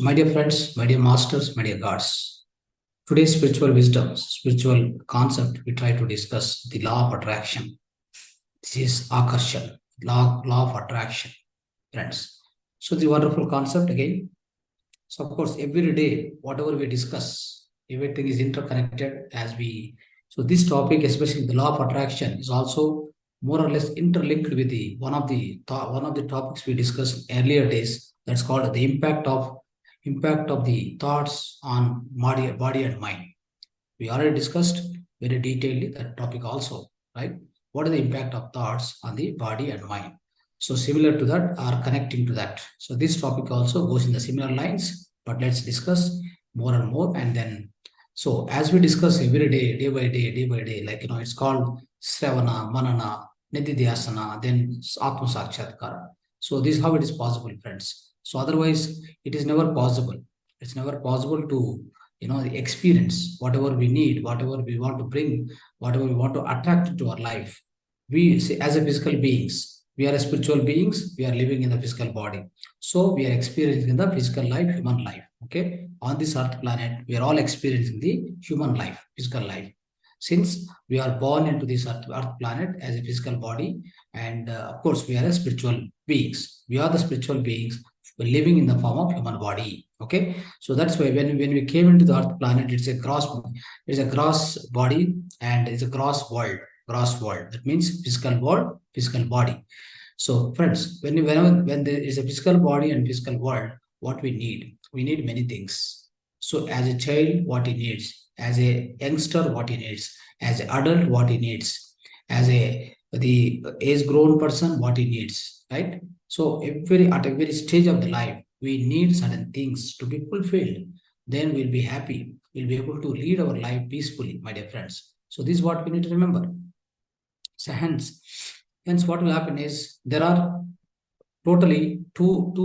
my dear friends, my dear masters, my dear gods, today's spiritual wisdom, spiritual concept, we try to discuss the law of attraction. This is akarshan, law of attraction, friends. So the wonderful concept again. So of course, every day, whatever we discuss, everything is interconnected as we. So this topic, especially the law of attraction, is also more or less interlinked with the one of the topics we discussed earlier days. That's called the impact of the thoughts on body and mind. We already discussed very detailedly that topic also, right? What is the impact of thoughts on the body and mind? So similar to that or connecting to that. So this topic also goes in the similar lines, but let's discuss more and more. And then, so as we discuss every day by day, like, it's called Sravana, Manana, Nididhyasana, then Atma Sakshatkara. So this is how it is possible, friends. So otherwise, it is never possible. It's never possible to experience whatever we need, whatever we want to bring, whatever we want to attract into our life. We see, as a physical beings, we are a spiritual beings, we are living in the physical body, so we are experiencing the physical life, human life. Okay, on this earth planet, we are all experiencing the human life, physical life, since we are born into this earth planet as a physical body. And of course, we are a spiritual beings, we are the spiritual beings living in the form of human body. Okay, so that's why when we came into the earth planet, it's a gross body, and it's a gross world. That means physical world, physical body. So friends, when there is a physical body and physical world, what we need many things. So as a child, what he needs, as a youngster, what he needs, as an adult, what he needs, as the age grown person, what he needs, right? So at every stage of the life, we need certain things to be fulfilled. Then we'll be happy. We'll be able to lead our life peacefully, my dear friends. So this is what we need to remember. So hence what will happen is there are totally there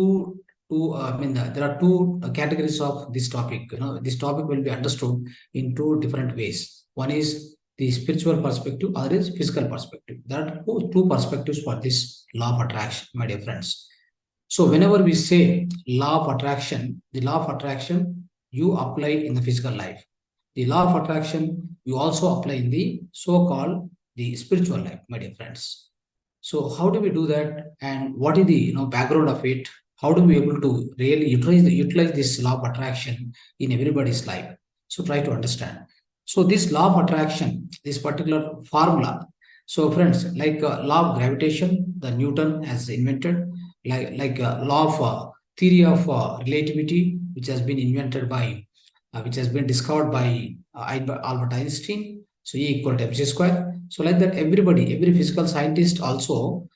are two categories of this topic. This topic will be understood in two different ways. One is the spiritual perspective, other is physical perspective. There are two perspectives for this law of attraction, my dear friends. So whenever we say law of attraction, the law of attraction you apply in the physical life. The law of attraction you also apply in the so-called the spiritual life, my dear friends. So how do we do that, and what is the background of it? How do we able to really utilize this law of attraction in everybody's life? So try to understand. So this law of attraction, this particular formula. So friends, like law of gravitation, the Newton has invented, like law of theory of relativity, which has been invented by, which has been discovered by Albert Einstein. So E equal to mc square. So like that, every physical scientist also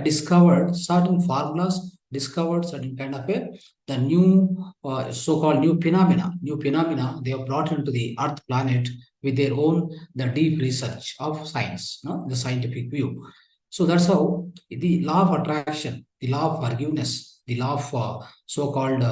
discovered certain formulas, discovered certain kind of the new so-called new phenomena they have brought into the Earth planet with their own the deep research of science, the scientific view. So that's how the law of attraction, the law of forgiveness, the law of so-called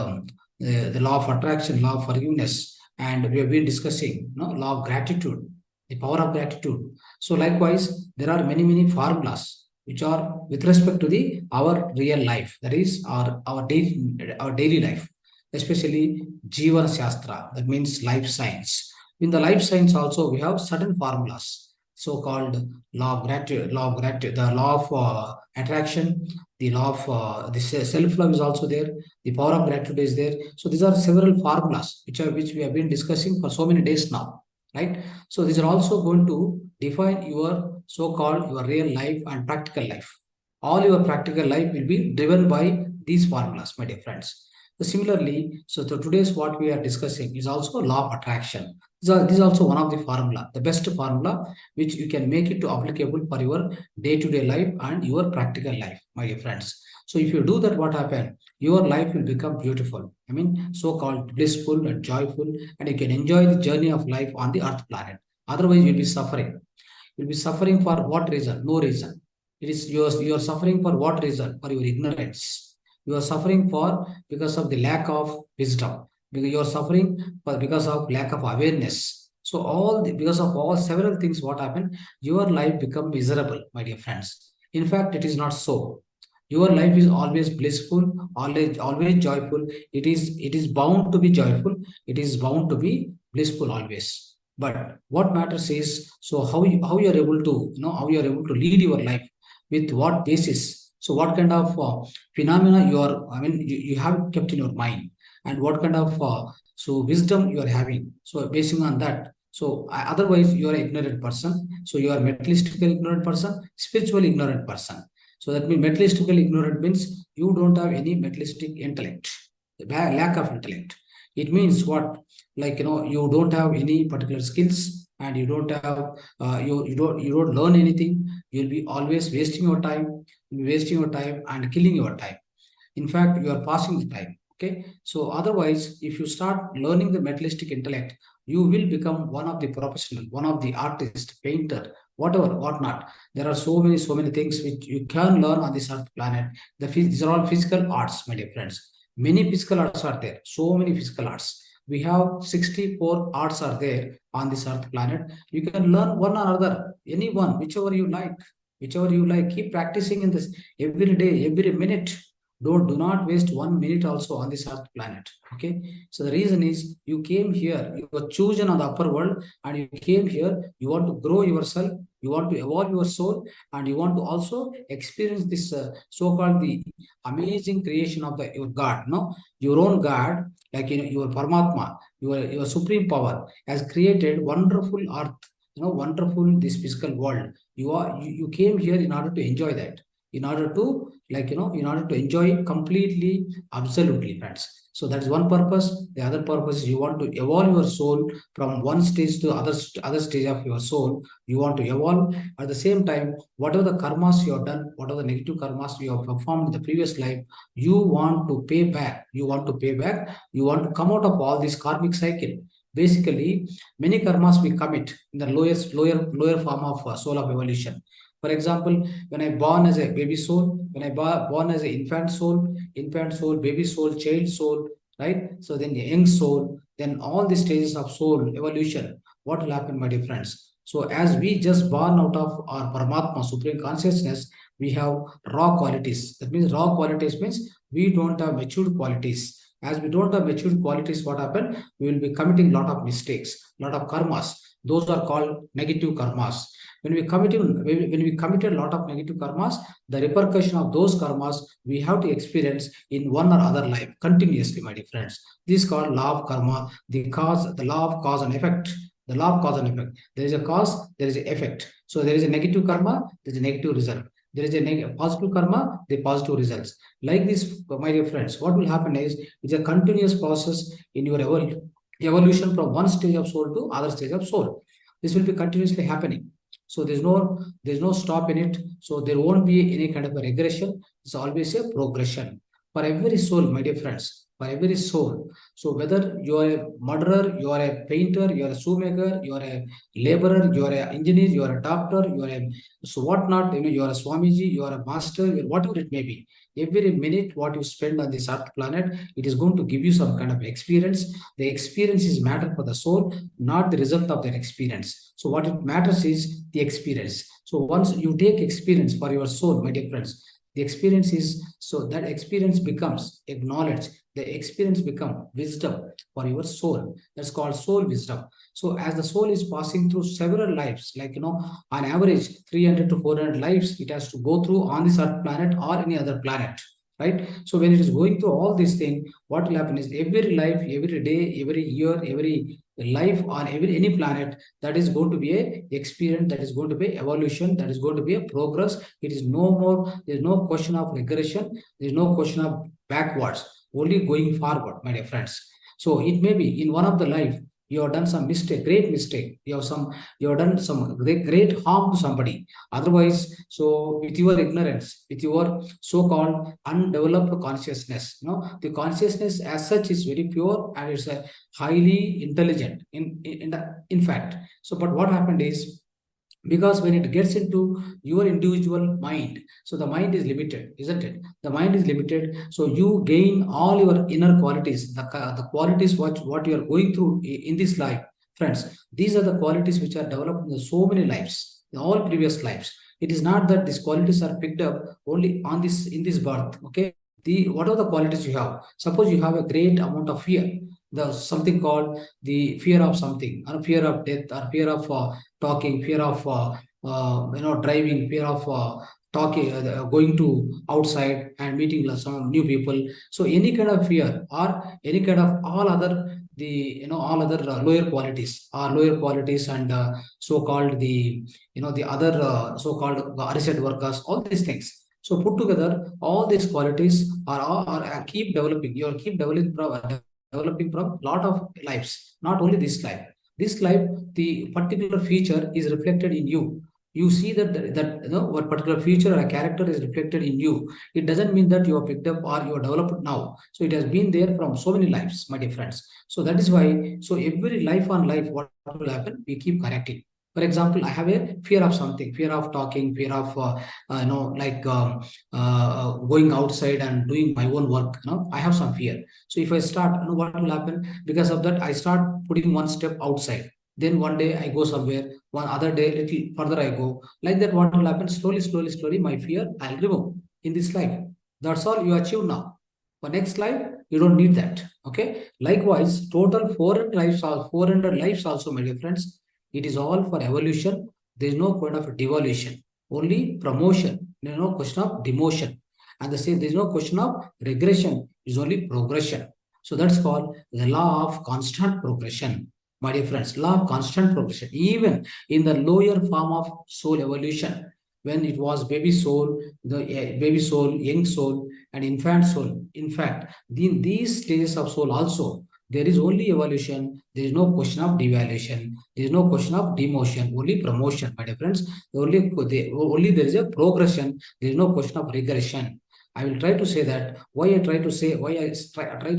the law of attraction, law of forgiveness, and we have been discussing law of gratitude, the power of gratitude. So likewise, there are many formulas which are with respect to the our real life, that is our daily life, especially Jivan Shastra, that means life science. In the life science also, we have certain formulas, so-called law of gratitude, the law of attraction, the law of the self-love is also there, the power of gratitude is there. So these are several formulas which we have been discussing for so many days now, right? So these are also going to define your so-called your real life and practical life. All your practical life will be driven by these formulas, my dear friends. So similarly, so today's what we are discussing is also law of attraction. This is also one of the formula, the best formula, which you can make it to applicable for your day-to-day life and your practical life, my dear friends. So if you do that, what happens? Your life will become beautiful. I mean, so-called blissful and joyful, and you can enjoy the journey of life on the Earth planet. Otherwise, you'll be suffering. You'll be suffering for what reason? No reason. It is you are suffering for what reason? For your ignorance. You are suffering for because of the lack of wisdom. Because you are suffering because of lack of awareness. So because of all several things, what happened? Your life become miserable, my dear friends. In fact, it is not so. Your life is always blissful, always joyful. It is bound to be joyful. It is bound to be blissful always. But what matters is, so how you are able to, how you are able to lead your life, with what basis. So what kind of phenomena you are, you have kept in your mind, and what kind of so wisdom you are having. So basing on that. So otherwise you are an ignorant person. So you are materialistically ignorant person, spiritually ignorant person. So that means materialistical ignorant means you don't have any materialistic intellect, lack of intellect. It means what? Like, you don't have any particular skills, and you don't have you don't learn anything. You'll be always wasting your time and killing your time. In fact, you are passing the time. Okay. So otherwise, if you start learning the materialistic intellect, you will become one of the professional, one of the artist, painter, whatever, whatnot. There are so many things which you can learn on this earth planet. These are all physical arts, my dear friends. Many physical arts are there. So many physical arts. We have 64 arts are there on this earth planet. You can learn one or other, any one, whichever you like. Whichever you like, keep practicing in this every day, every minute. Do not waste 1 minute also on this earth planet. Okay. So the reason is, you came here, you were chosen on the upper world, and you came here, you want to grow yourself, you want to evolve your soul, and you want to also experience this so-called the amazing creation of your God, your own God, like, your Paramatma, your supreme power has created wonderful earth, wonderful this physical world. You came here in order to enjoy that, in order to, like, in order to enjoy completely, absolutely, friends. So that's one purpose. The other purpose is, you want to evolve your soul from one stage to other stage of your soul. You want to evolve. At the same time, whatever the karmas you have done, whatever the negative karmas you have performed in the previous life, you want to pay back. You want to pay back. You want to come out of all this karmic cycle. Basically, many karmas we commit in the lower form of soul of evolution. For example, when I born as a baby soul, when I born as an infant soul, baby soul, child soul, right? So then the young soul, then all the stages of soul evolution, what will happen, my dear friends? So as we just born out of our Paramatma, supreme consciousness, we have raw qualities. That means raw qualities means we don't have matured qualities. As we don't have matured qualities, what happened? We will be committing lot of mistakes, lot of karmas. Those are called negative karmas. When we committed a lot of negative karmas, the repercussion of those karmas we have to experience in one or other life continuously, my dear friends. This is called law of karma, the law of cause and effect. The law of cause and effect. There is a cause, there is an effect. So there is a negative karma, there is a negative result. There is a positive karma, the positive results. Like this, my dear friends, what will happen is, it's a continuous process in your evolution from one stage of soul to other stage of soul. This will be continuously happening. So there's no stop in it. So there won't be any kind of a regression. It's always a progression for every soul, my dear friends. For every soul. So whether you are a murderer, you are a painter, you are a shoemaker, you are a laborer, you are an engineer, you are a doctor, you are a so whatnot, you are a Swamiji, you are a master, whatever it may be. Every minute what you spend on this earth planet, it is going to give you some kind of experience. The experience is matter for the soul, not the result of that experience. So what it matters is the experience. So once you take experience for your soul, my dear friends, the experience is, so that experience becomes a knowledge. The experience become wisdom for your soul. That's called soul wisdom. So as the soul is passing through several lives, like, on average 300 to 400 lives, it has to go through on this earth planet or any other planet, right? So when it is going through all these things, what will happen is, every life, every day, every year, every life on any planet, that is going to be a experience, that is going to be evolution, that is going to be a progress. It is no more, there's no question of regression, there's no question of backwards, only going forward, my dear friends. So it may be in one of the life, you have done some mistake, great mistake. You have done some great harm to somebody. Otherwise, so with your ignorance, with your so-called undeveloped consciousness, the consciousness as such is very pure, and it's a highly intelligent in fact. So, but what happened is, because when it gets into your individual mind, so the mind is limited, isn't it? The mind is limited. So you gain all your inner qualities, the qualities what you are going through in this life, friends. These are the qualities which are developed in so many lives, in all previous lives. It is not that these qualities are picked up only on this in this birth. Okay, what are the qualities you have? Suppose you have a great amount of fear, the something called the fear of something, or fear of death, or fear of talking, fear of driving, fear of talking, going to outside and meeting some new people. So any kind of fear or any kind of all other all other lower qualities or lower qualities and so-called the other so-called reset workers, all these things. So put together, all these qualities are keep developing. You are keep developing from lot of lives, not only this life. This life, the particular feature is reflected in you. You see that what particular feature or a character is reflected in you. It doesn't mean that you are picked up or you are developed now. So it has been there from so many lives, my dear friends. So that is why. So every life on life, what will happen? We keep correcting. For example, I have a fear of something, fear of talking, fear of going outside and doing my own work. I have some fear. So if I start, what will happen? Because of that, I start putting one step outside. Then one day I go somewhere, one other day little further I go. Like that, what will happen? Slowly, slowly, slowly, my fear I'll remove in this life. That's all you achieve now. For next life, you don't need that. Okay. Likewise, total 400 lives also, my dear friends. It is all for evolution. There is no point of devolution, only promotion. There is no question of demotion. And the same, there is no question of regression. It is only progression. So that's called the law of constant progression. My dear friends, law of constant progression. Even in the lower form of soul evolution, when it was baby soul, the baby soul, young soul, and infant soul. In fact, in these stages of soul also, there is only evolution. There is no question of devaluation. There is no question of demotion, only promotion, my dear friends. Only there is a progression. There is no question of regression. I will try to say that. Why I try to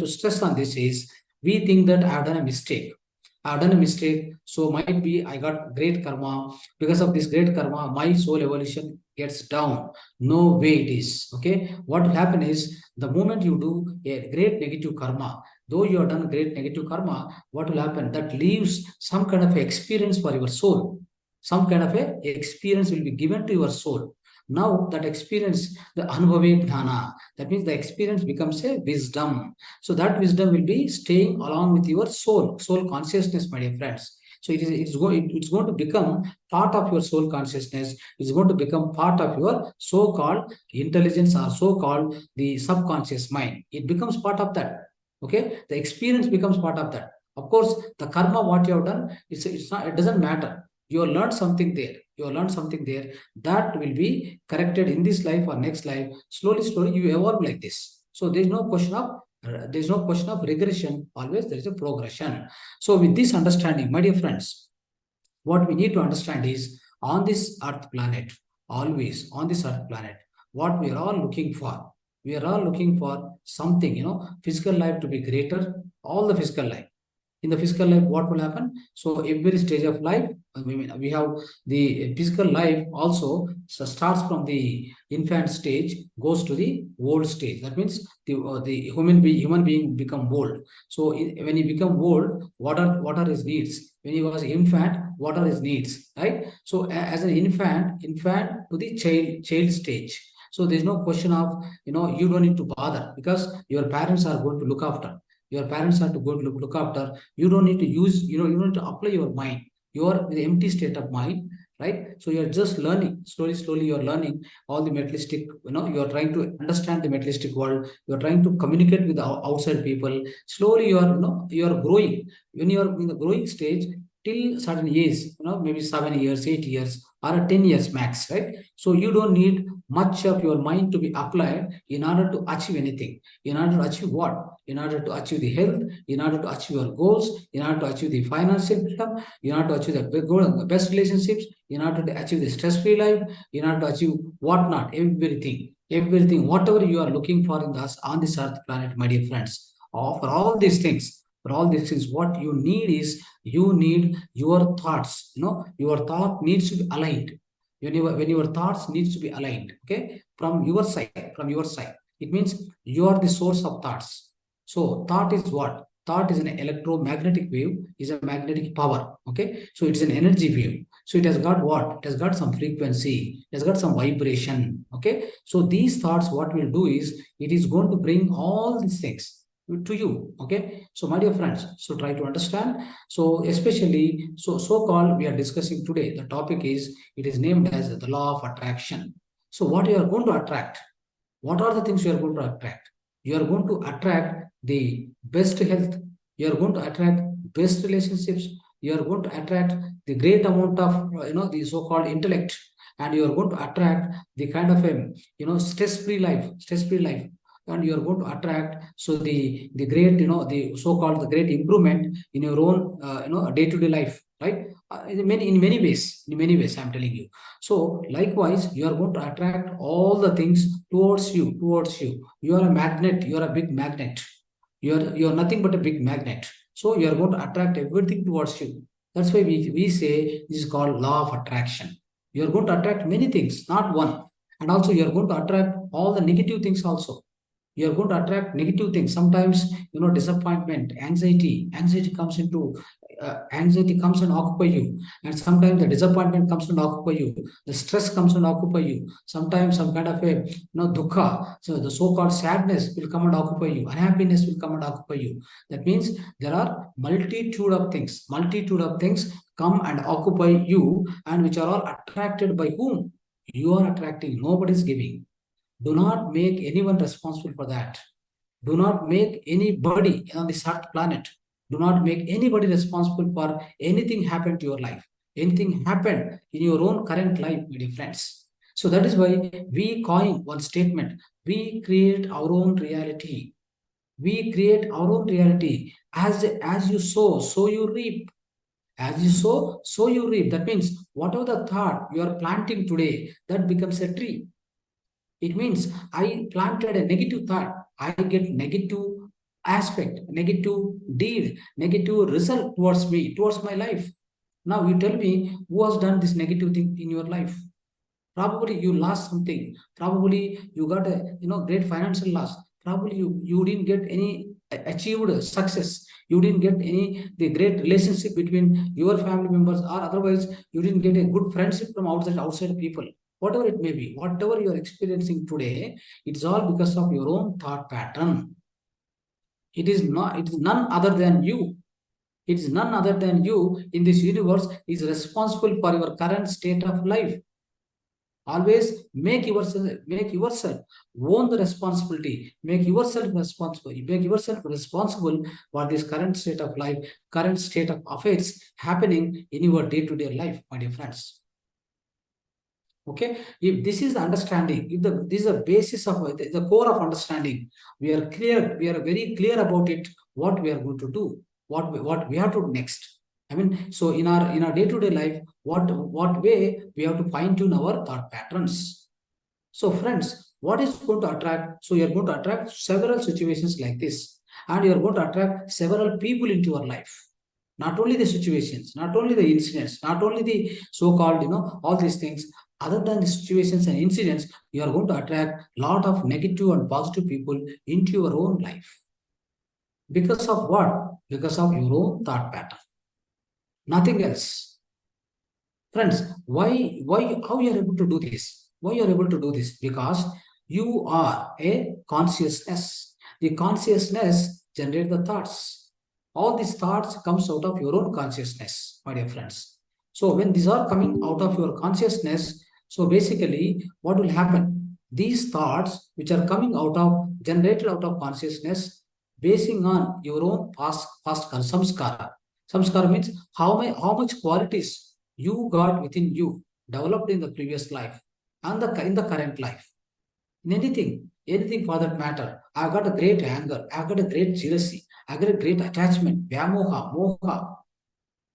stress on this is, we think that I have done a mistake. I've done a mistake, so might be I got great karma. Because of this great karma, my soul evolution gets down. No way it is. Okay, what will happen is, the moment you do a great negative karma, though you have done great negative karma, what will happen? That leaves some kind of experience for your soul. Some kind of a experience will be given to your soul. Now that experience, the anubhavi dhyana, that means the experience becomes a wisdom. So that wisdom will be staying along with your soul consciousness, my dear friends. So it's going to become part of your soul consciousness. It's going to become part of your so-called intelligence, or so-called the subconscious mind. It becomes part of that. Okay, the experience becomes part of that. Of course, the karma what you have done, it's not. It doesn't matter. You have learned something there. You have learned something there that will be corrected in this life or next life. Slowly, slowly, you evolve like this. So there's no question of regression. Always there is a progression. So with this understanding, my dear friends, what we need to understand is, on this earth planet, always on this earth planet, what we are all looking for, we are all looking for something, physical life to be greater, all the physical life. In the physical life, what will happen? So every stage of life, we have the physical life also. So starts from the infant stage, goes to the old stage. That means the human being become old. So when he become old, what are his needs? When he was infant, what are his needs, right? So as an infant to the child stage. So there's no question of, you don't need to bother, because your parents are going to look after. Your parents are to go to look after. You don't need to use, you don't need to apply your mind. You are in the empty state of mind, right? So you're just learning. Slowly, you're learning all the materialistic, you're trying to understand the materialistic world. You're trying to communicate with the outside people. Slowly, you're growing. When you're in the growing stage, till certain age, maybe 7 years, 8 years, or 10 years max, right? So you don't need much of your mind to be applied in order to achieve anything. In order to achieve what? In order to achieve the health, in order to achieve your goals, in order to achieve the financial freedom, in order to achieve the best relationships, in order to achieve the stress-free life, in order to achieve whatnot, everything, whatever you are looking for on this earth planet, my dear friends. For all these things, what you need is, you need your thoughts. Your thought needs to be aligned. When your thoughts needs to be aligned, okay, from your side, it means you are the source of thoughts. So thought is what? Thought is an electromagnetic wave, is a magnetic power. Okay, so it's an energy wave. So it has got what? It has got some frequency, it has got some vibration. Okay. So these thoughts, what we'll do is, it is going to bring all these things to you. Okay. So my dear friends, so try to understand. So especially, so-called we are discussing today, the topic is, it is named as the law of attraction. So what you are going to attract? What are the things you are going to attract? You are going to attract the best health. You are going to attract best relationships. You are going to attract the great amount of, the so-called intellect, and you are going to attract the kind of a, stress-free life, and you are going to attract, so the great, the so-called the great improvement in your own, day-to-day life, right? In many ways, I'm telling you. So likewise, you are going to attract all the things towards you. You are a magnet, you are a big magnet. You are nothing but a big magnet. So you are going to attract everything towards you. That's why we say this is called law of attraction. You are going to attract many things, not one. And also you are going to attract all the negative things also. You are going to attract negative things. Sometimes, disappointment, anxiety comes and occupy you. And sometimes the disappointment comes and occupy you. The stress comes and occupy you. Sometimes some kind of a, dukkha, so the so-called sadness will come and occupy you. Unhappiness will come and occupy you. That means there are multitude of things come and occupy you, and which are all attracted by whom? You are attracting. Nobody is giving. Do not make anyone responsible for that. Do not make anybody on this earth planet. Do not make anybody responsible for anything happened to your life. Anything happened in your own current life, my dear friends. So that is why we coin one statement. We create our own reality. We create our own reality. As you sow, so you reap. As you sow, so you reap. That means whatever the thought you are planting today, that becomes a tree. It means I planted a negative thought, I get negative aspect, negative deed, negative result towards me, towards my life. Now you tell me who has done this negative thing in your life. Probably you lost something. Probably you got a great financial loss. Probably you didn't get any achieved success. You didn't get any the great relationship between your family members, or otherwise you didn't get a good friendship from outside people. Whatever it may be, whatever you are experiencing today, it's all because of your own thought pattern. It is none other than you. It is none other than you in this universe is responsible for your current state of life. Always make yourself own the responsibility. Make yourself responsible for this current state of life, current state of affairs happening in your day-to-day life, my dear friends. Okay, if this is the understanding, if this is the basis of the core of understanding, we are very clear about it, what we are going to do, what we have to do next. I mean, so in our day-to-day life, what way we have to fine-tune our thought patterns. So friends, what is going to attract? So you're going to attract several situations like this, and you're going to attract several people into your life. Not only the situations, not only the incidents, not only the so-called, all these things. Other than the situations and incidents, you are going to attract a lot of negative and positive people into your own life. Because of what? Because of your own thought pattern. Nothing else. Friends, how you are able to do this? Why you are able to do this? Because you are a consciousness. The consciousness generates the thoughts. All these thoughts comes out of your own consciousness, my dear friends. So when these are coming out of your consciousness, so basically what will happen? These thoughts which are coming generated out of consciousness, basing on your own past samskara. Samskara means how much qualities you got within you, developed in the previous life and in the current life. In anything for that matter. I've got a great anger, I've got a great jealousy, I've got a great attachment, vyamoha, moha,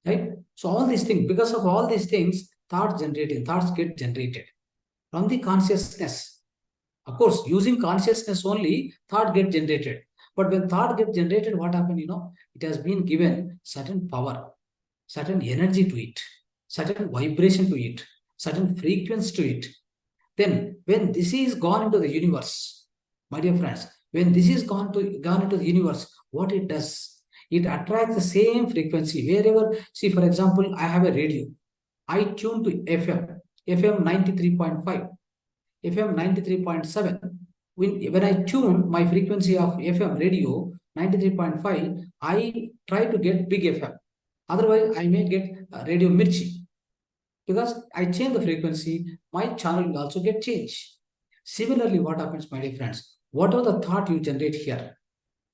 right? So all these things, because of all these things, thoughts get generated from the consciousness. Of course, using consciousness only, thought get generated. But when thought get generated, what happened? It has been given certain power, certain energy to it, certain vibration to it, certain frequency to it. Then when this is gone into the universe, my dear friends, when this is gone into the universe, what it does? It attracts the same frequency wherever. See, for example, I have a radio. I tune to FM 93.5, FM 93.7. When I tune my frequency of FM radio 93.5, I try to get big FM. Otherwise, I may get radio Mirchi. Because I change the frequency, my channel will also get changed. Similarly, what happens, my dear friends? Whatever the thought you generate here,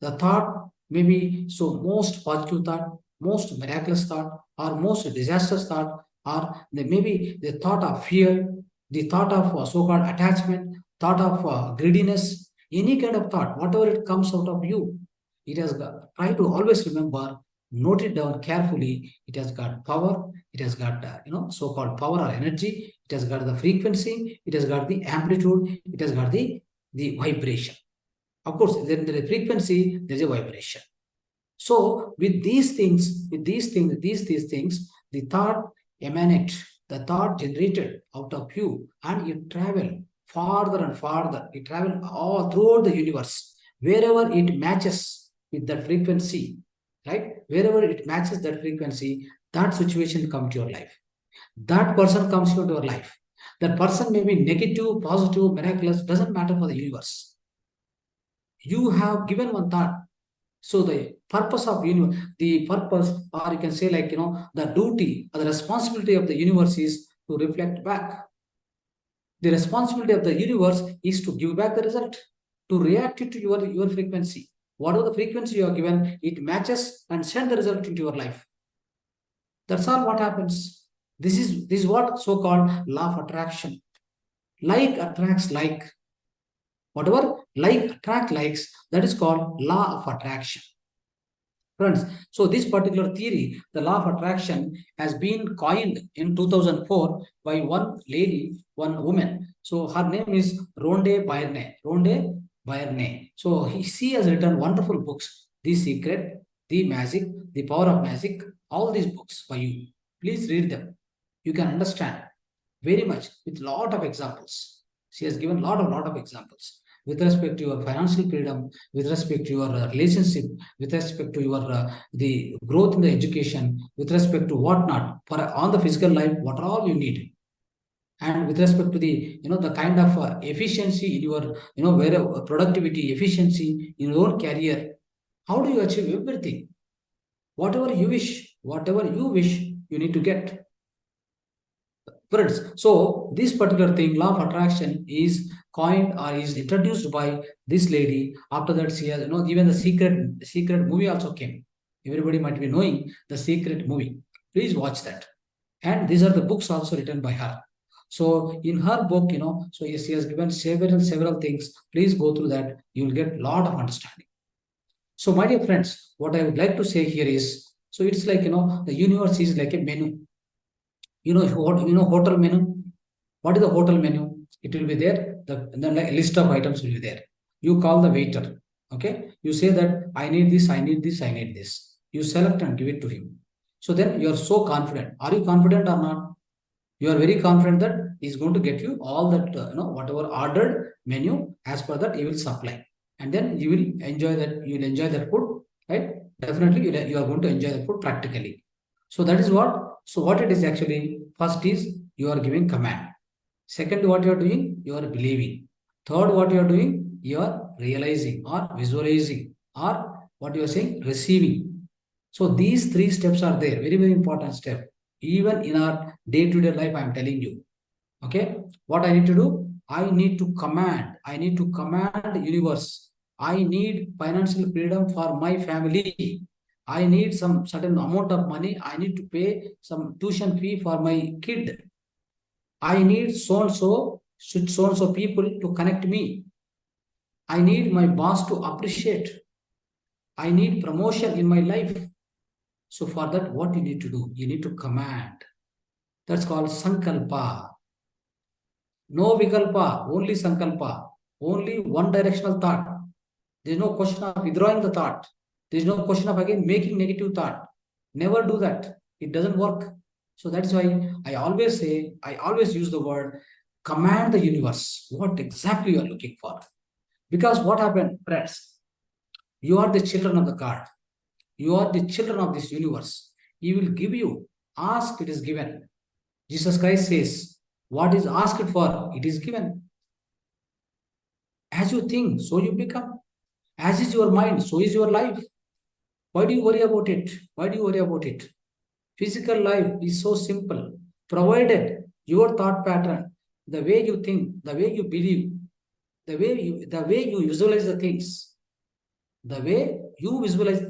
the thought may be so most positive thought, most miraculous thought, or most disastrous thought, or maybe the thought of fear, the thought of so-called attachment, thought of greediness, any kind of thought, whatever it comes out of you, it has got, try to always remember, note it down carefully. It has got power. It has got so-called power or energy. It has got the frequency. It has got the amplitude. It has got the vibration. Of course, then there is frequency, there is a vibration. So with these things, these things, the thought emanate, the thought generated out of you, and you travel farther and farther. It travel all throughout the universe, wherever it matches with that frequency, right? Wherever it matches that frequency, that situation comes to your life. That person comes to your life. That person may be negative, positive, miraculous, doesn't matter for the universe. You have given one thought. So the purpose of universe, the purpose, or you can say like, the duty or the responsibility of the universe is to reflect back. The responsibility of the universe is to give back the result, to react it to your frequency. Whatever the frequency you are given, it matches and send the result into your life. That's all what happens. This is what so-called law of attraction. Like attracts like. Whatever like attract likes, that is called law of attraction. Friends, so this particular theory, the law of attraction, has been coined in 2004 by one lady, one woman. So her name is Rhonda Byrne. Rhonda Byrne. So she has written wonderful books, The Secret, The Magic, The Power of Magic, all these books for you. Please read them. You can understand very much with lot of examples. She has given lot of examples with respect to your financial freedom, with respect to your relationship, with respect to your the growth in the education, with respect to whatnot for on the physical life, what all you need, and with respect to the the kind of efficiency in your where productivity, efficiency in your own career. How do you achieve everything? Whatever you wish, you need to get. Friends, so this particular thing, law of attraction, is coined or is introduced by this lady. After that, she has, even the secret movie also came. Everybody might be knowing the secret movie. Please watch that. And these are the books also written by her. So in her book, so yes, she has given several things. Please go through that. You will get a lot of understanding. So my dear friends, what I would like to say here is, so it's like, the universe is like a menu. Hotel menu. What is the hotel menu? It will be there. The list of items will be there. You call the waiter. Okay. You say that I need this, I need this, I need this. You select and give it to him. So then you are so confident. Are you confident or not? You are very confident that he's going to get you all that whatever ordered menu, as per that he will supply, and then you will enjoy that. You will enjoy that food, right? Definitely, you are going to enjoy the food practically. So that is what. So what it is actually, first is you are giving command. Second, what you are doing, you are believing. Third, what you are doing, you are realizing or visualizing, or what you are saying, receiving. So these three steps are there. Very, very important step. Even in our day-to-day life, I am telling you. Okay. What I need to do? I need to command. I need to command universe. I need financial freedom for my family. I need some certain amount of money. I need to pay some tuition fee for my kid. I need so and so people to connect me. I need my boss to appreciate. I need promotion in my life. So for that, what you need to do? You need to command. That's called sankalpa. No vikalpa, only sankalpa. Only one directional thought. There is no question of withdrawing the thought. There is no question of again making negative thought. Never do that. It doesn't work. So that's why I always use the word command the universe. What exactly you are looking for. Because what happened, friends? You are the children of the God. You are the children of this universe. He will give you. Ask, it is given. Jesus Christ says, what is asked for, it is given. As you think, so you become. As is your mind, so is your life. Why do you worry about it? Why do you worry about it? Physical life is so simple, provided your thought pattern, the way you think, the way you believe, the way you visualize the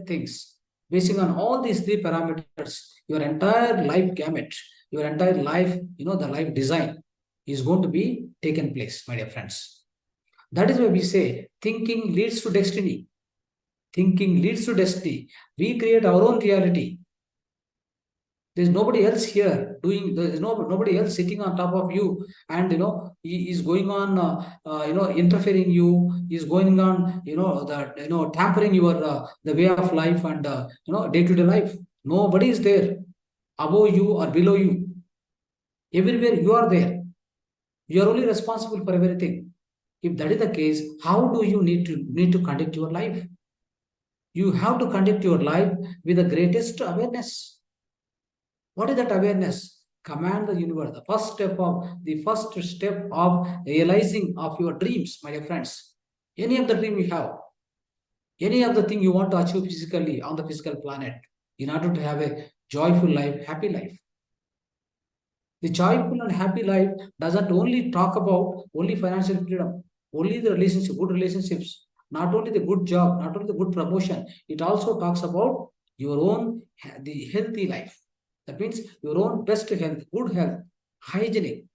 things, basing on all these three parameters, your entire life gamut, your entire life, the life design is going to be taken place, my dear friends. That is why we say thinking leads to destiny. Thinking leads to destiny. We create our own reality. There's nobody else here doing. There's nobody else sitting on top of you, and he is going on, interfering you. Is going on, tampering your the way of life and day-to-day life. Nobody is there above you or below you. Everywhere you are there. You are only responsible for everything. If that is the case, how do you need to conduct your life? You have to conduct your life with the greatest awareness. What is that awareness? Command the universe. The first step of realizing of your dreams, my dear friends. Any of the dream you have, any of the thing you want to achieve physically on the physical planet, in order to have a joyful life, happy life. The joyful and happy life doesn't only talk about only financial freedom, only the relationship, good relationships, not only the good job, not only the good promotion. It also talks about your own the healthy life. That means your own best health, good health, hygienic.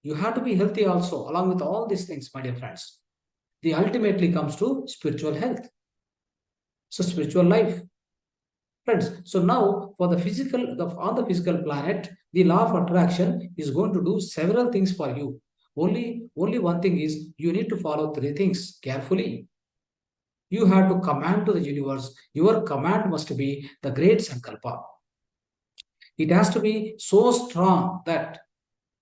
You have to be healthy also, along with all these things, my dear friends. The ultimately comes to spiritual health. So spiritual life. Friends, so now for the physical, on the physical planet, the law of attraction is going to do several things for you. Only one thing is you need to follow three things carefully. You have to command to the universe. Your command must be the great sankalpa. It has to be so strong that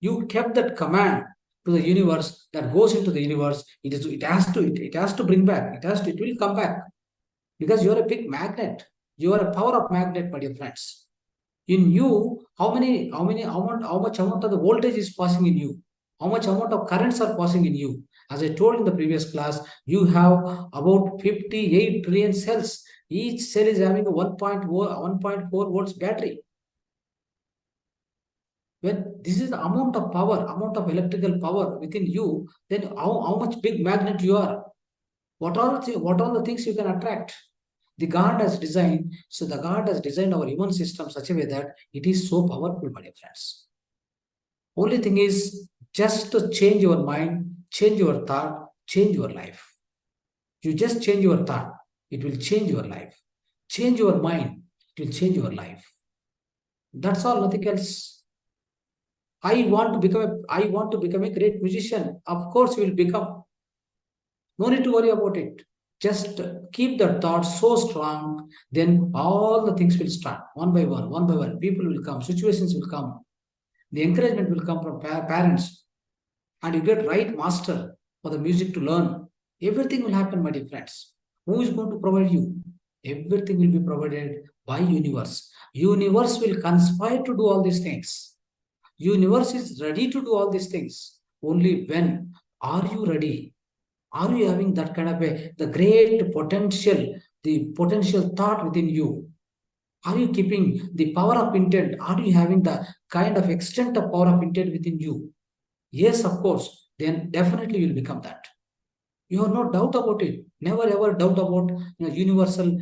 you kept that command to the universe that goes into the universe. It has to bring back. It will come back, because you are a big magnet. You are a power of magnet, my dear friends. In you, how much amount of the voltage is passing in you? How much amount of currents are passing in you? As I told in the previous class, you have about 58 trillion cells. Each cell is having a 1.4 volts battery. When this is the amount of power, amount of electrical power within you, then how much big magnet you are? What are the things you can attract? The God has designed our immune system such a way that it is so powerful, my dear friends. Only thing is just to change your mind, change your thought, change your life. You just change your thought, it will change your life. Change your mind, it will change your life. That's all, nothing else. I want to become a great musician. Of course, you will become. No need to worry about it. Just keep the thought so strong, then all the things will start one by one, one by one. People will come, situations will come. The encouragement will come from parents, and you get right master for the music to learn. Everything will happen, my dear friends. Who is going to provide you? Everything will be provided by universe. Universe will conspire to do all these things. Universe is ready to do all these things. Only when are you ready? Are you having that kind of the great potential, the potential thought within you? Are you keeping the power of intent? Are you having the kind of extent of power of intent within you? Yes, of course. Then definitely you'll become that. You have no doubt about it. Never ever doubt about universal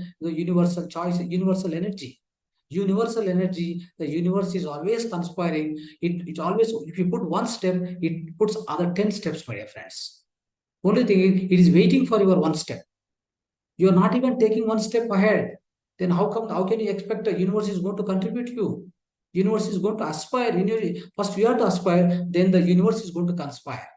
choice, universal energy. Universal energy, the universe is always conspiring. It always, if you put one step, it puts other 10 steps, my dear friends. Only thing is, it is waiting for your one step. You are not even taking one step ahead. Then how can you expect the universe is going to contribute to you? Universe is going to aspire. First you have to aspire, then the universe is going to conspire.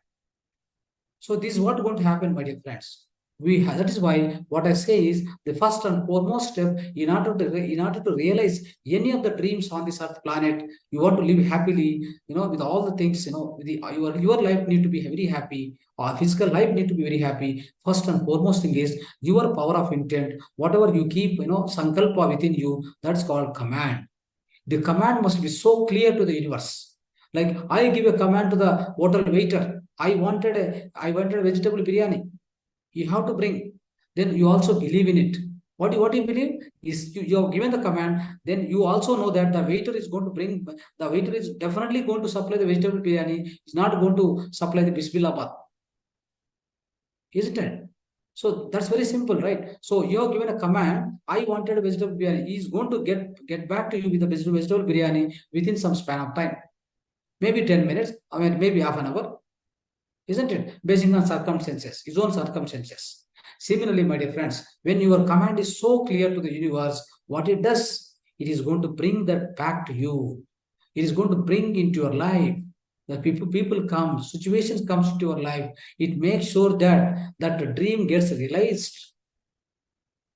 So this is what is going to happen, my dear friends. That is why what I say is the first and foremost step in order to realize any of the dreams on this earth planet. You want to live happily, with all the things, your life need to be very happy. Our physical life need to be very happy. First and foremost thing is your power of intent. Whatever you keep, sankalpa within you, that's called command. The command must be so clear to the universe. Like I give a command to the hotel waiter. I wanted vegetable biryani. You have to bring. Then you also believe in it. What you believe is you have given the command. Then you also know that the waiter is going to bring. The waiter is definitely going to supply the vegetable biryani. He's not going to supply the bismillah bath, isn't it? So that's very simple, right? So you have given a command. I wanted a vegetable biryani. He's going to get back to you with the vegetable biryani within some span of time. Maybe 10 minutes, I mean, maybe half an hour, isn't it? Based on circumstances, his own circumstances. Similarly, my dear friends, when your command is so clear to the universe, what it does, it is going to bring that back to you. It is going to bring into your life. The people come, situations comes into your life. It makes sure that the dream gets realized.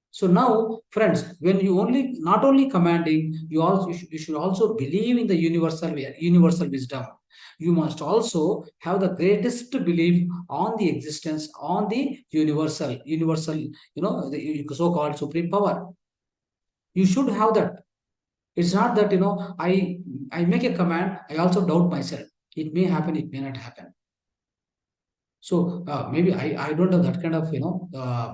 So now, friends, when you not only commanding, you should also believe in the universal wisdom. You must also have the greatest belief on the existence, on the universal, the so-called supreme power. You should have that. It's not that I make a command, I also doubt myself. It may happen, it may not happen. So maybe I don't have that kind of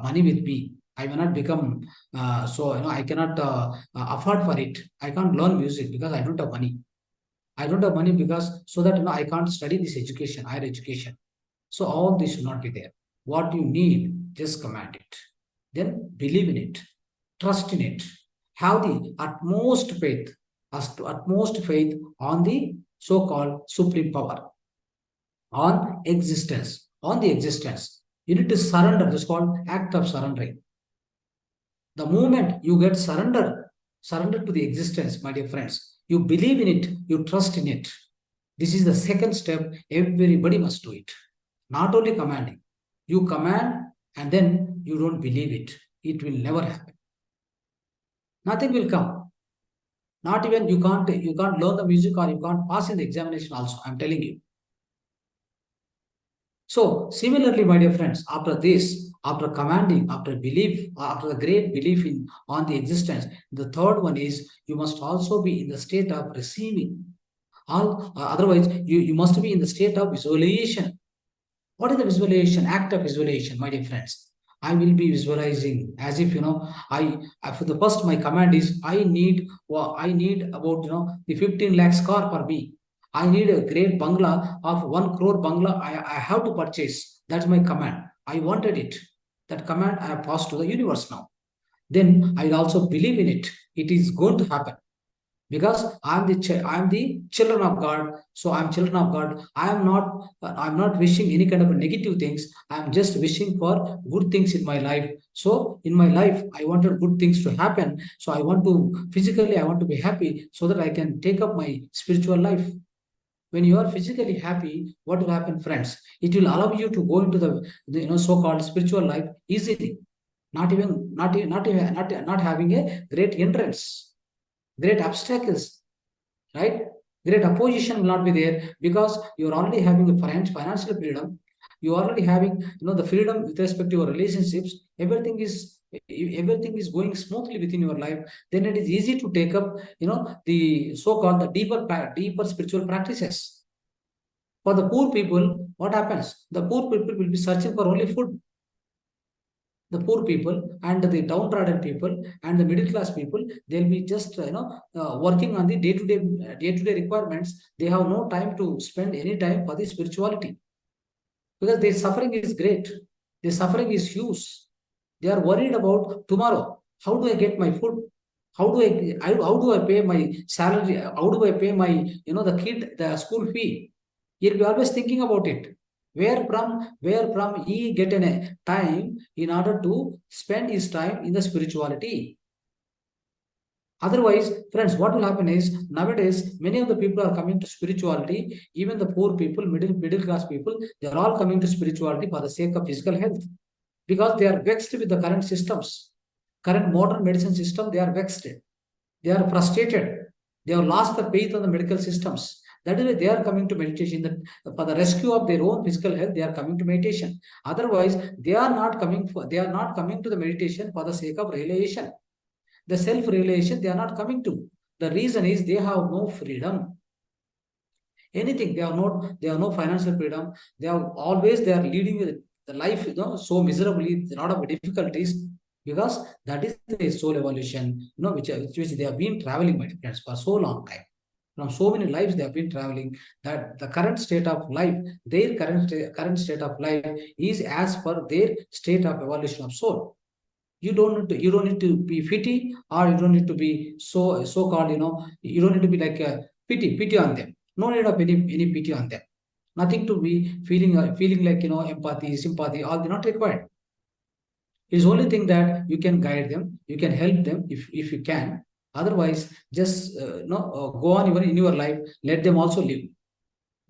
money with me. I may not become I cannot afford for it. I can't learn music because I don't have money. I don't have money because so that I can't study this education, higher education. So all this should not be there. What you need, just command it. Then believe in it, trust in it, have the utmost faith on the so-called supreme power, on existence, on the existence. You need to surrender. This is called act of surrendering. The moment you get surrender to the existence, my dear friends, you believe in it, you trust in it. This is the second step. Everybody must do it. Not only commanding. You command and then you don't believe it. It will never happen. Nothing will come. Not even you can't learn the music or you can't pass in the examination also. I'm telling you. So similarly, my dear friends, after this, after commanding, after belief, after the great belief on the existence, the third one is you must also be in the state of receiving. Otherwise, you must be in the state of visualization. What is the visualization? Act of visualization, my dear friends. I will be visualizing as if for the first my command is I need about the 15 lakhs car for me. I need a great bungalow of 1 crore bungalow. I have to purchase. That's my command. I wanted it. That command I have passed to the universe now. Then I also believe in it. It is going to happen because I'm the children of God. So I'm children of God. I'm not wishing any kind of negative things. I'm just wishing for good things in my life. So in my life, I wanted good things to happen. So I want to be happy so that I can take up my spiritual life. When you are physically happy, what will happen, friends? It will allow you to go into the so-called spiritual life easily, not having a great hindrance, great obstacles, right? Great opposition will not be there because you're already having a financial freedom. You're already having the freedom with respect to your relationships. Everything is going smoothly within your life. Then it is easy to take up the so-called the deeper spiritual practices. For the poor people, what happens? The poor people will be searching for only food. The poor people and the downtrodden people and the middle class people, they'll be just working on the day-to-day requirements. They have no time to spend any time for the spirituality because their suffering is great. Their suffering is huge. They are worried about tomorrow. How do I get my food? How do I pay my salary? How do I pay my the school fee? He'll be always thinking about it. Where from he get a time in order to spend his time in the spirituality. Otherwise, friends, what will happen is nowadays many of the people are coming to spirituality. Even the poor people, middle class people, they are all coming to spirituality for the sake of physical health because they are vexed with the current systems, current modern medicine system. They are vexed. They are frustrated. They have lost the faith on the medical systems. That is why they are coming to meditation. That for the rescue of their own physical health, they are coming to meditation. Otherwise, they are not coming to the meditation for the sake of realization. The self-realization, they are not coming to. The reason is they have no freedom. anything. They have no financial freedom. They are leading the life, so miserably, a lot of difficulties, because that is the soul evolution, which they have been traveling, my friends, for so long time. From so many lives they have been traveling, that the current state of life, their current state of life is as per their state of evolution of soul. You don't need to be pity, or you don't need to be so called, you don't need to be like pity on them. No need of any pity on them. Nothing to be feeling like, empathy, sympathy, all they not required. It's only thing that you can guide them, you can help them if you can. Otherwise, just go on even in your life. Let them also live.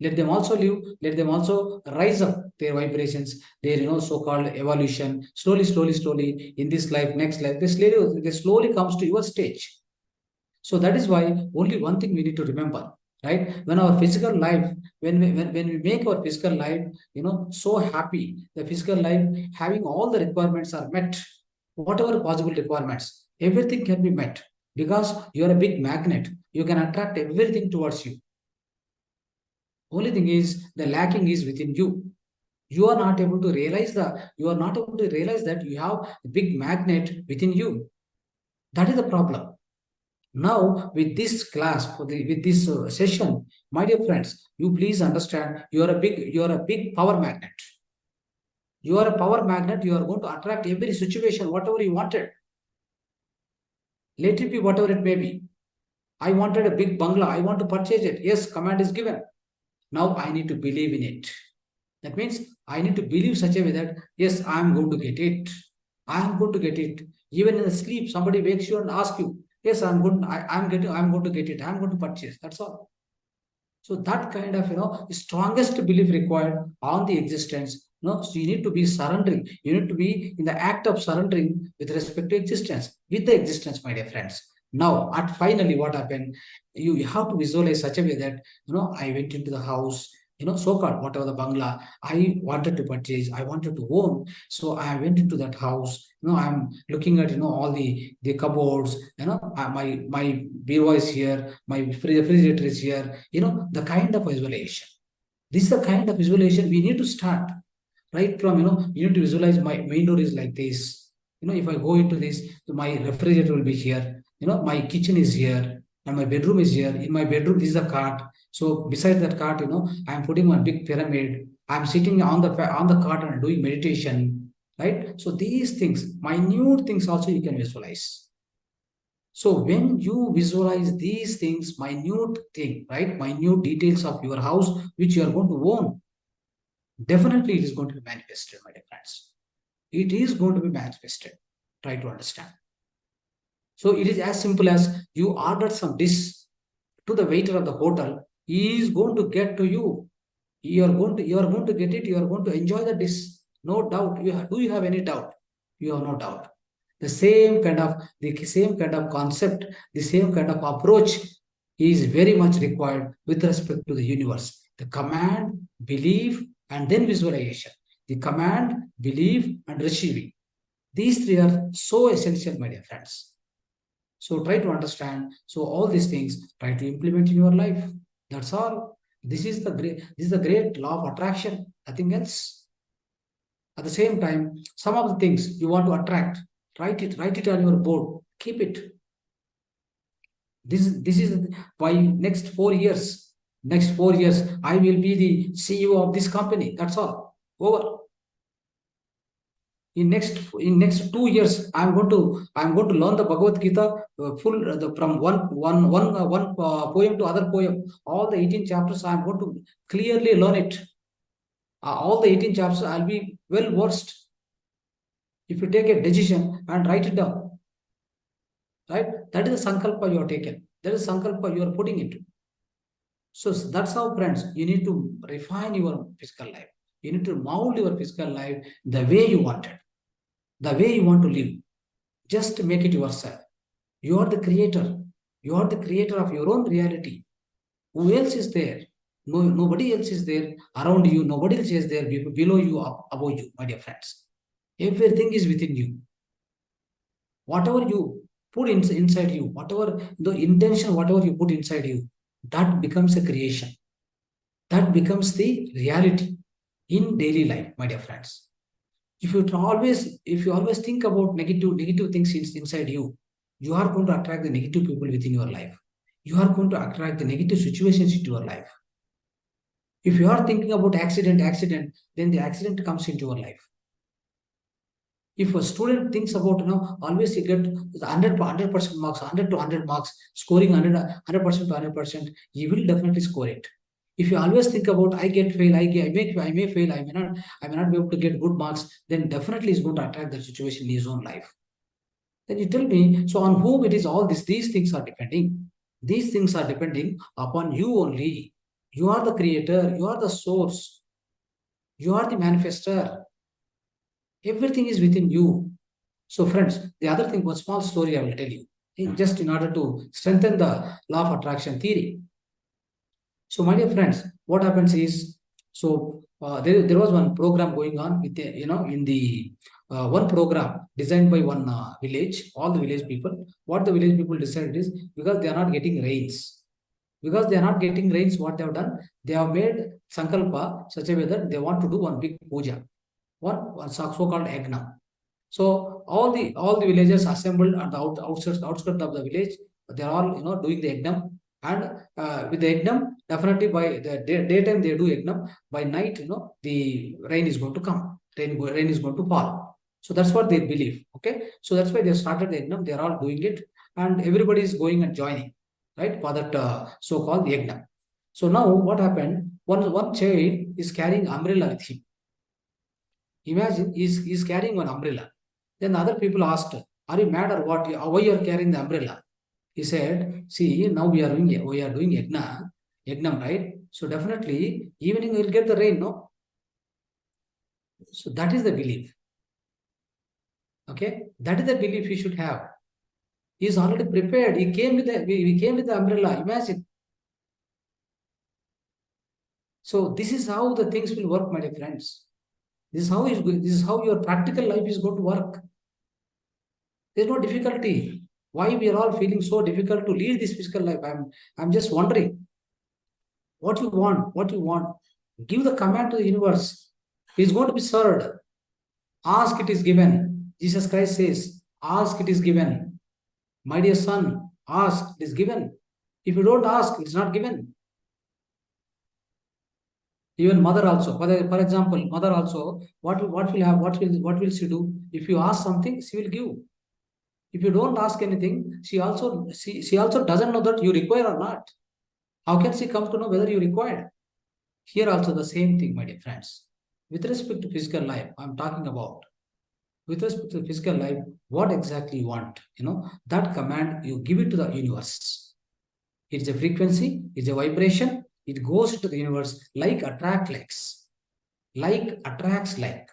Let them also live. Let them also rise up their vibrations, their so-called evolution. Slowly in this life, next life, they slowly comes to your stage. So that is why only one thing we need to remember, right? When our physical life, when we make our physical life, so happy, the physical life having all the requirements are met, whatever possible requirements, everything can be met, because you are a big magnet. You can attract everything towards you. Only thing is the lacking is within you. You are not able to realize that you have a big magnet within you. That is the problem. Now, with this class, with this session, my dear friends, you please understand you are a big power magnet. You are a power magnet. You are going to attract every situation, whatever you wanted. Let it be whatever it may be. I wanted a big bungalow. I want to purchase it. Yes, command is given. Now I need to believe in it. That means I need to believe such a way that yes, I am going to get it. I am going to get it. Even in the sleep, somebody wakes you and asks you, yes, I'm going. I'm going to get it. I'm going to purchase. That's all. So that kind of strongest belief required on the existence. So you need to be surrendering. You need to be in the act of surrendering with respect to existence, with the existence, my dear friends. Now, at finally, what happened? You have to visualize such a way that I went into the house, so-called whatever the bangla I wanted to purchase, I wanted to own. So I went into that house. I'm looking at all the cupboards. My bureau is here, my refrigerator is here. The kind of visualization. This is the kind of visualization we need to start right from. You need to visualize my main door is like this. If I go into this, my refrigerator will be here. My kitchen is here, and my bedroom is here. In my bedroom, this is a cart. So beside that cart, I'm putting one big pyramid. I'm sitting on the cart and doing meditation, right? So these things, minute things, also you can visualize. So when you visualize these things, minute thing, right? Minute details of your house, which you are going to own, definitely it is going to be manifested, my dear friends. It is going to be manifested. Try to understand. So it is as simple as you ordered some dish to the waiter of the hotel. He is going to get to you. You are going to get it. You are going to enjoy the dish. No doubt. Do you have any doubt? You have no doubt. The same kind of concept, the same kind of approach is very much required with respect to the universe. The command, belief, and then visualization. The command, belief, and receiving. These three are so essential, my dear friends. So try to understand. So all these things, try to implement in your life. That's all. This is the great law of attraction. Nothing else. At the same time, some of the things you want to attract, write it on your board. Keep it. This is why next 4 years. Next 4 years, I will be the CEO of this company. That's all. Over. In next 2 years, I'm going to learn the Bhagavad Gita from one poem to other poem. All the 18 chapters, I'm going to clearly learn it. All the 18 chapters, I'll be well versed. If you take a decision and write it down, right? That is the sankalpa you have taken. That is sankalpa you are putting into. So that's how, friends, you need to refine your physical life. You need to mold your physical life the way you want it, the way you want to live. Just make it yourself. You are the creator. You are the creator of your own reality. Who else is there? No, nobody else is there around you. Nobody else is there below you, above you, my dear friends. Everything is within you. Whatever you put inside you, whatever the intention, whatever you put inside you, that becomes a creation. That becomes the reality in daily life, my dear friends. If you always think about negative things inside you, you are going to attract the negative people within your life. You are going to attract the negative situations into your life. If you are thinking about accident, then the accident comes into your life. If a student thinks about, always you get 100% marks, 100 to 100 marks, scoring 100% to 100%, you will definitely score it. If you always think about I may fail, I may not be able to get good marks, then definitely is going to attract the situation in his own life. Then you tell me, so on whom it is all this? These things are depending. These things are depending upon you only. You are the creator. You are the source. You are the manifester. Everything is within you. So, friends, the other thing, one small story I will tell you, just in order to strengthen the law of attraction theory. So, my dear friends, what happens is, there was one program going on with the, in the one program designed by one village, all the village people. What the village people decided is, because they are not getting rains, what they have done, they have made sankalpa such a way that they want to do one big puja, one so-called Agna. So all the villagers assembled at the outskirts of the village. They are all doing the Agnam, and with the Agnam, definitely by the daytime they do Agnam. By night, the rain is going to come. Rain is going to fall. So that's what they believe. Okay, so that's why they started the Agnam. They are all doing it, and everybody is going and joining, right, for that so-called Agnam. So now what happened? One child is carrying umbrella with him. Imagine he's carrying one umbrella. Then other people asked, "Are you mad or what? Why you are carrying the umbrella?" He said, "See, now we are doing Yagnam, right? So definitely evening we'll get the rain, no? So that is the belief. Okay, that is the belief he should have. He is already prepared. He came with the umbrella. Imagine. So this is how the things will work, my dear friends. This is how your practical life is going to work. There's no difficulty. Why we are all feeling so difficult to lead this physical life? I'm just wondering what you want. Give the command to the universe. It is going to be served. Ask, it is given. Jesus Christ says, ask, it is given. My dear son, ask, it is given. If you don't ask, it's not given. Even mother also, for example, mother also, what will she do? If you ask something, she will give. If you don't ask anything, she also doesn't know that you require or not. How can she come to know whether you require? Here also the same thing, my dear friends. With respect to physical life, I'm talking about. With respect to physical life, what exactly you want? That command, you give it to the universe. It's a frequency, it's a vibration. It goes to the universe like attracts like.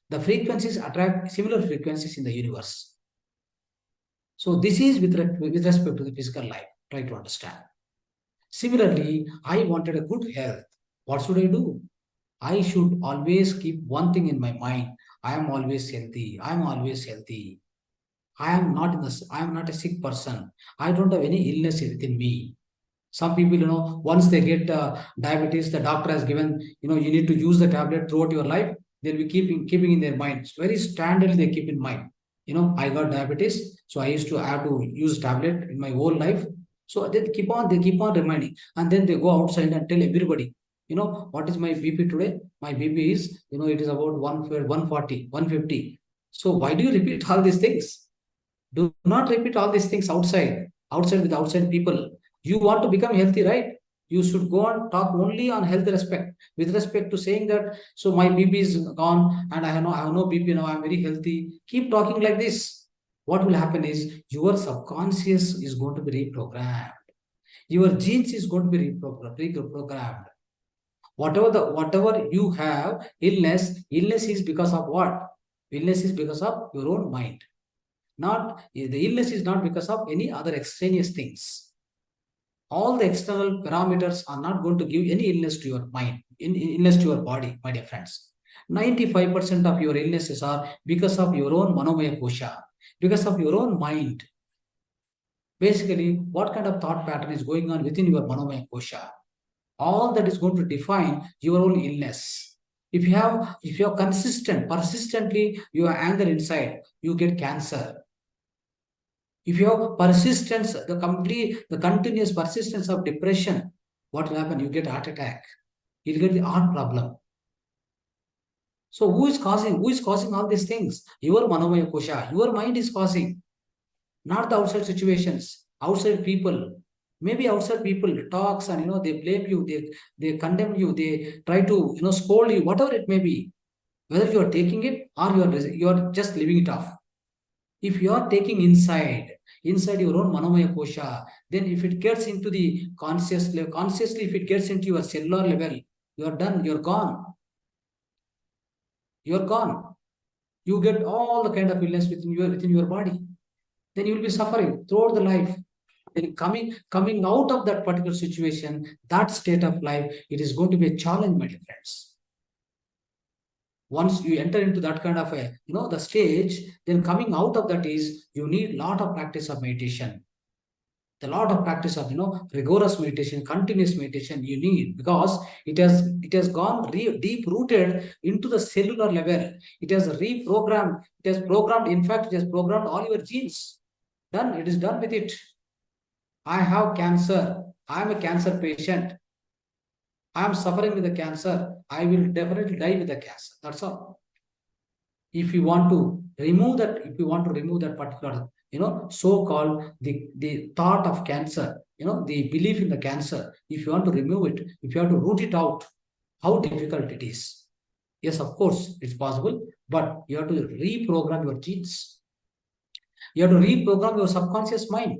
The frequencies attract similar frequencies in the universe. So this is with respect to the physical life. Try to understand. Similarly, I wanted a good health. What should I do? I should always keep one thing in my mind. I am always healthy. I am always healthy. I am not a sick person. I don't have any illness within me. Some people, once they get diabetes, the doctor has given, you need to use the tablet throughout your life. They'll be keeping in their mind. It's very standard they keep in mind. I got diabetes, so I used to have to use tablet in my whole life. So they keep on reminding, and then they go outside and tell everybody, what is my BP today? My BP is, it is about 140, 150. So why do you repeat all these things? Do not repeat all these things outside with outside people. You want to become healthy, right? You should go and talk only on health respect, with respect to saying that, so my BP is gone and I have no BP now, I'm very healthy. Keep talking like this. What will happen is your subconscious is going to be reprogrammed. Your genes is going to be reprogrammed. Whatever you have, illness is because of what? Illness is because of your own mind. The illness is not because of any other extraneous things. All the external parameters are not going to give any illness to your mind, illness to your body, my dear friends. 95% of your illnesses are because of your own manomaya kosha, because of your own mind. Basically, what kind of thought pattern is going on within your manomaya kosha? All that is going to define your own illness. If you are persistently you are anger inside, you get cancer. If you have persistence, the continuous persistence of depression, what will happen? You get heart attack. You'll get the heart problem. So who is causing all these things? Your manomaya kosha, your mind is causing, not the outside situations, outside people. Maybe outside people talks and they blame you, they condemn you, they try to scold you, whatever it may be. Whether you are taking it or you are just leaving it off. If you are taking inside your own manomaya kosha, then if it gets into the conscious level, consciously if it gets into your cellular level, you are done, you're gone. You're gone. You get all the kind of illness within your body. Then you will be suffering throughout the life. Then coming out of that particular situation, that state of life, it is going to be a challenge, my dear friends. Once you enter into that kind of the stage, then coming out of that is you need a lot of practice of meditation. The lot of practice of rigorous meditation, continuous meditation you need, because it has gone deep rooted into the cellular level. It has reprogrammed. It has programmed. In fact, it has programmed all your genes. Done. It is done with it. I have cancer. I am a cancer patient. I am suffering with the cancer. I will definitely die with the cancer. That's all. If you want to remove that particular so-called the thought of cancer, the belief in the cancer, if you want to remove it, if you have to root it out, how difficult it is. Yes, of course it's possible, but you have to reprogram your genes. You have to reprogram your subconscious mind.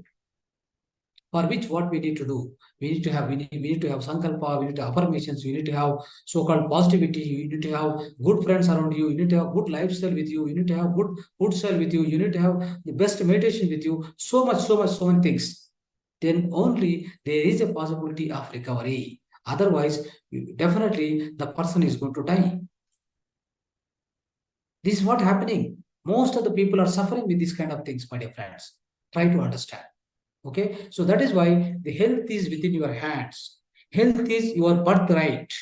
For which, what we need to do, we need to have sankalpa, we need to have affirmations, we need to have so-called positivity, you need to have good friends around you, you need to have good lifestyle with you, you need to have good food style with you, you need to have the best meditation with you, so many things. Then only there is a possibility of recovery. Otherwise, definitely the person is going to die. This is what happening. Most of the people are suffering with these kind of things, my dear friends. Try to understand. Okay, so that is why the health is within your hands. Health is your birthright.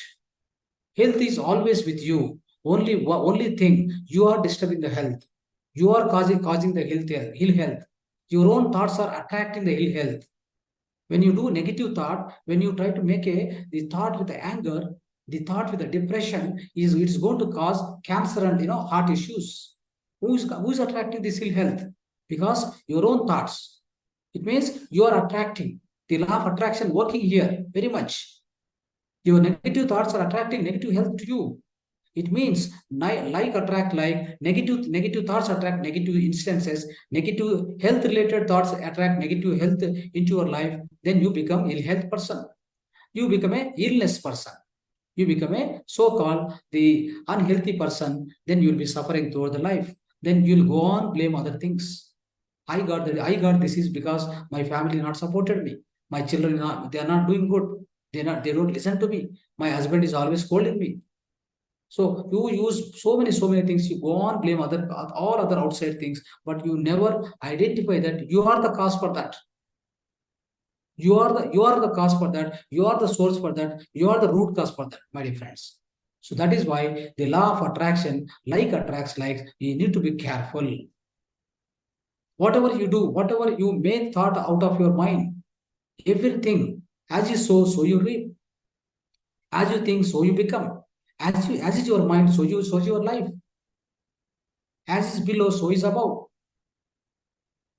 Health is always with you. Only thing, you are disturbing the health. You are causing the ill health. Your own thoughts are attracting the ill health. When you do negative thought, when you try to make the thought with the anger, the thought with the depression, it's going to cause cancer and heart issues. Who is attracting this ill health? Because your own thoughts. It means you are attracting. The law of attraction working here very much. Your negative thoughts are attracting negative health to you. It means like attract like, negative thoughts attract negative instances, negative health related thoughts attract negative health into your life. Then you become ill health person. You become a illness person. You become a so-called the unhealthy person. Then you will be suffering throughout the life. Then you'll go on blame other things. I got this is because my family not supported me. My children they are not doing good. They don't listen to me. My husband is always scolding me. So you use so many things. You go on blame all other outside things, but you never identify that you are the cause for that. You are the cause for that. You are the source for that. You are the root cause for that, my dear friends. So that is why the law of attraction, like attracts like. You need to be careful. Whatever you do, whatever you make thought out of your mind, everything, as you sow, so you reap. As you think, so you become. As is your mind, so is your life. As is below, so is above.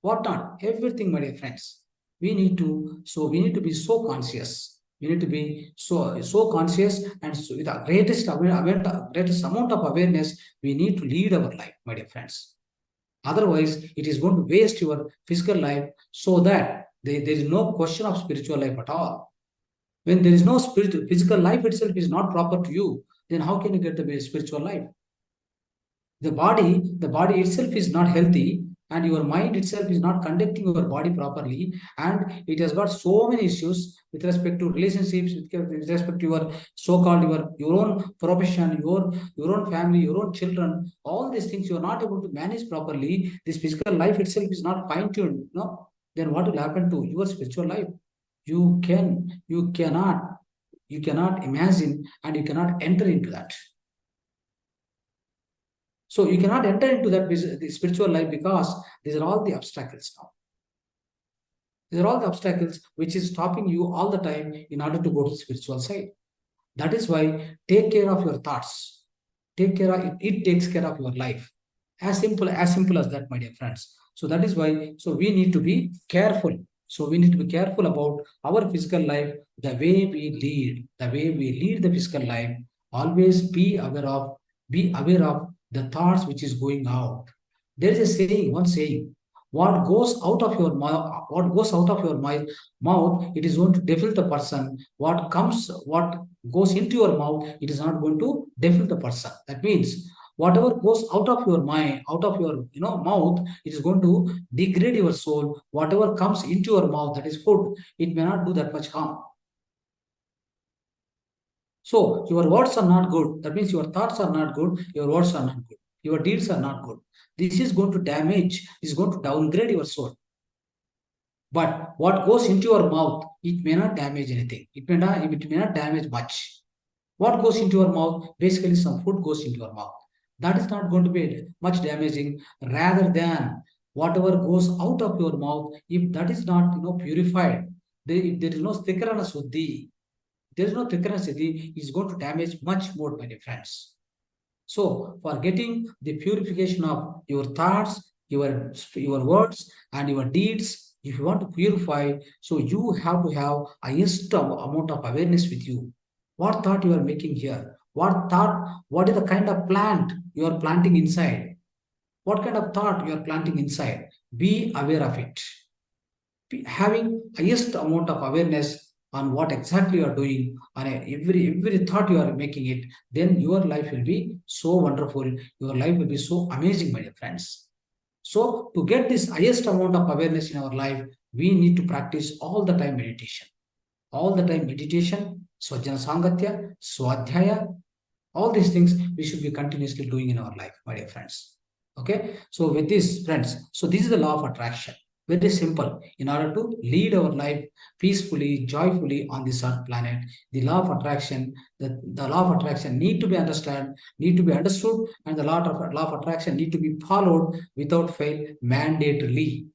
What not? Everything, my dear friends. We need to be so conscious. We need to be so conscious, and so with the greatest amount of awareness, we need to lead our life, my dear friends. Otherwise, it is going to waste your physical life, so that there is no question of spiritual life at all. When there is no physical life itself is not proper to you, then how can you get the spiritual life? The body itself is not healthy, and your mind itself is not conducting your body properly, and it has got so many issues with respect to relationships, with respect to your so-called your own profession, your own family, your own children. All these things you are not able to manage properly. This physical life itself is not fine-tuned. No, then what will happen to your spiritual life? You cannot You cannot imagine and you cannot enter into that. So you cannot enter into that the spiritual life because these are all the obstacles now. These are all the obstacles which is stopping you all the time in order to go to the spiritual side. That is why take care of your thoughts. Take care of it takes care of your life. As simple as that, my dear friends. So that is why we need to be careful. So we need to be careful about our physical life, the way we lead the physical life. Always be aware of the thoughts which is going out. There is a saying, one saying, what goes out of your mouth, it is going to defile the person. What goes into your mouth, it is not going to defile the person. That means whatever goes out of your mind, out of your mouth, it is going to degrade your soul. Whatever comes into your mouth, that is food, it may not do that much harm. So your words are not good. That means your thoughts are not good. Your words are not good. Your deeds are not good. This is going to damage. This is going to downgrade your soul. But what goes into your mouth, it may not damage anything. It may not damage much. What goes into your mouth? Basically, some food goes into your mouth. That is not going to be much damaging, rather than whatever goes out of your mouth. If that is not purified, if there is no thikrana suddhi, there is no thikrana suddhi, is going to damage much more, my dear friends. So, for getting the purification of your thoughts, your words, and your deeds, if you want to purify, so you have to have highest amount of awareness with you. What thought you are making here? What is the kind of plant you are planting inside? What kind of thought you are planting inside? Be aware of it. Having highest amount of awareness on what exactly you are doing, on every thought you are making it, then your life will be so wonderful. Your life will be so amazing, my dear friends. So to get this highest amount of awareness in our life, we need to practice all the time meditation. All the time meditation, Swajjana Sangatya, Swadhyaya, all these things we should be continuously doing in our life, my dear friends. Okay, so with this, friends, so this is the law of attraction. Very simple. In order to lead our life peacefully, joyfully on this earth planet, the law of attraction, the law of attraction need to be understood, and the law of attraction need to be followed without fail mandatorily.